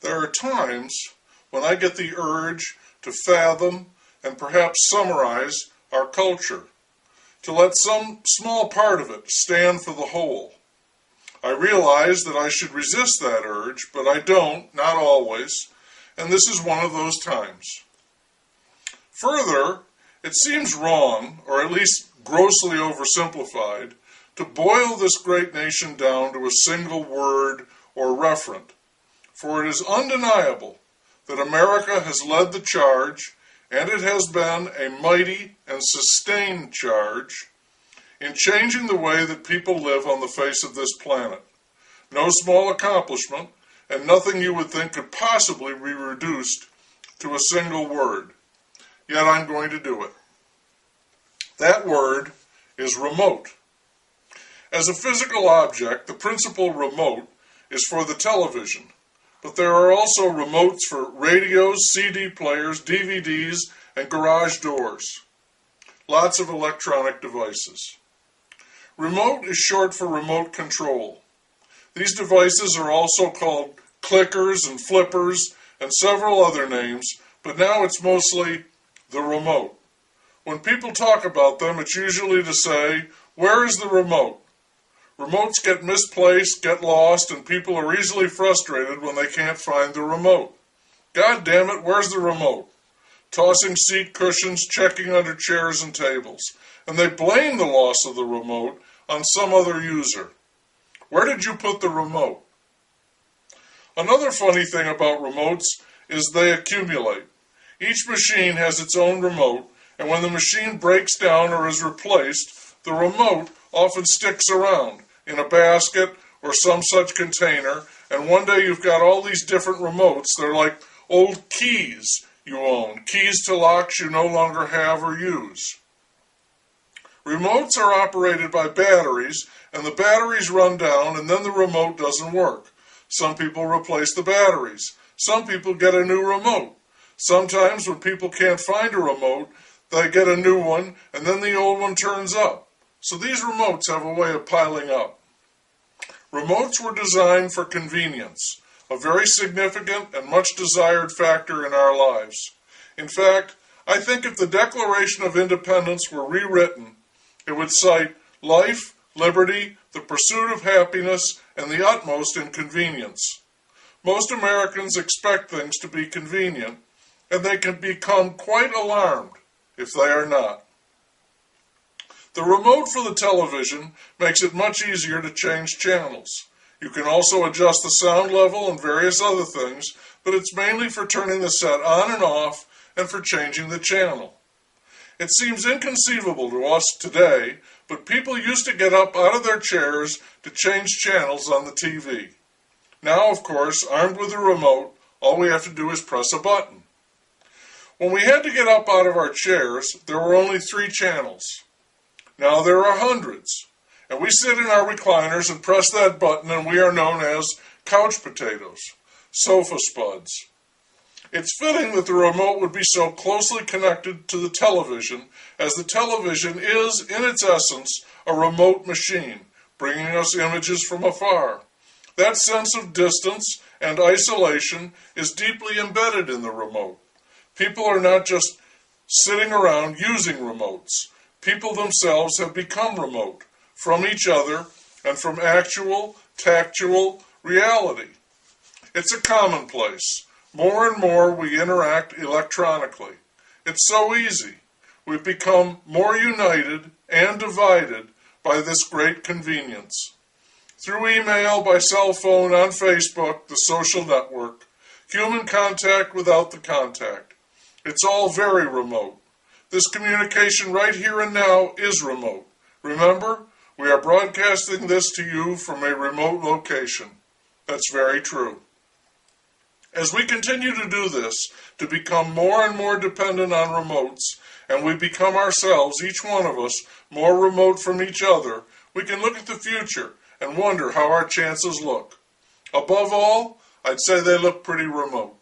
There are times when I get the urge to fathom and perhaps summarize our culture, to let some small part of it stand for the whole. I realize that I should resist that urge, but I don't, not always, and this is one of those times. Further, it seems wrong, or at least grossly oversimplified, to boil this great nation down to a single word or referent, for it is undeniable that America has led the charge, and it has been a mighty and sustained charge, in changing the way that people live on the face of this planet. No small accomplishment, and nothing you would think could possibly be reduced to a single word. Yet I'm going to do it. That word is remote. As a physical object, the principal remote is for the television, but there are also remotes for radios, CD players, DVDs, and garage doors. Lots of electronic devices. Remote is short for remote control. These devices are also called clickers and flippers and several other names, but now it's mostly the remote. When people talk about them, it's usually to say, where is the remote? Remotes get misplaced, get lost, and people are easily frustrated when they can't find the remote. God damn it, where's the remote? Tossing seat cushions, checking under chairs and tables. And they blame the loss of the remote on some other user. Where did you put the remote? Another funny thing about remotes is they accumulate. Each machine has its own remote, and when the machine breaks down or is replaced, the remote often sticks around in a basket or some such container, and one day you've got all these different remotes. They're like old keys you own, keys to locks you no longer have or use. Remotes are operated by batteries, and the batteries run down, and then the remote doesn't work. Some people replace the batteries. Some people get a new remote. Sometimes when people can't find a remote, they get a new one, and then the old one turns up. So these remotes have a way of piling up. Remotes were designed for convenience, a very significant and much desired factor in our lives. In fact, I think if the Declaration of Independence were rewritten, it would cite life, liberty, the pursuit of happiness, and the utmost in convenience. Most Americans expect things to be convenient, and they can become quite alarmed if they are not. The remote for the television makes it much easier to change channels. You can also adjust the sound level and various other things, but it's mainly for turning the set on and off and for changing the channel. It seems inconceivable to us today, but people used to get up out of their chairs to change channels on the TV. Now, of course, armed with a remote, all we have to do is press a button. When we had to get up out of our chairs, there were only 3 channels. Now there are hundreds, and we sit in our recliners and press that button, and we are known as couch potatoes, sofa spuds. It's fitting that the remote would be so closely connected to the television, as the television is, in its essence, a remote machine, bringing us images from afar. That sense of distance and isolation is deeply embedded in the remote. People are not just sitting around using remotes. People themselves have become remote from each other and from actual, tactual reality. It's a commonplace. More and more we interact electronically. It's so easy. We've become more united and divided by this great convenience. Through email, by cell phone, on Facebook, the social network, human contact without the contact. It's all very remote. This communication right here and now is remote. Remember, we are broadcasting this to you from a remote location. That's very true. As we continue to do this, to become more and more dependent on remotes, and we become ourselves, each one of us, more remote from each other, we can look at the future and wonder how our chances look. Above all, I'd say they look pretty remote.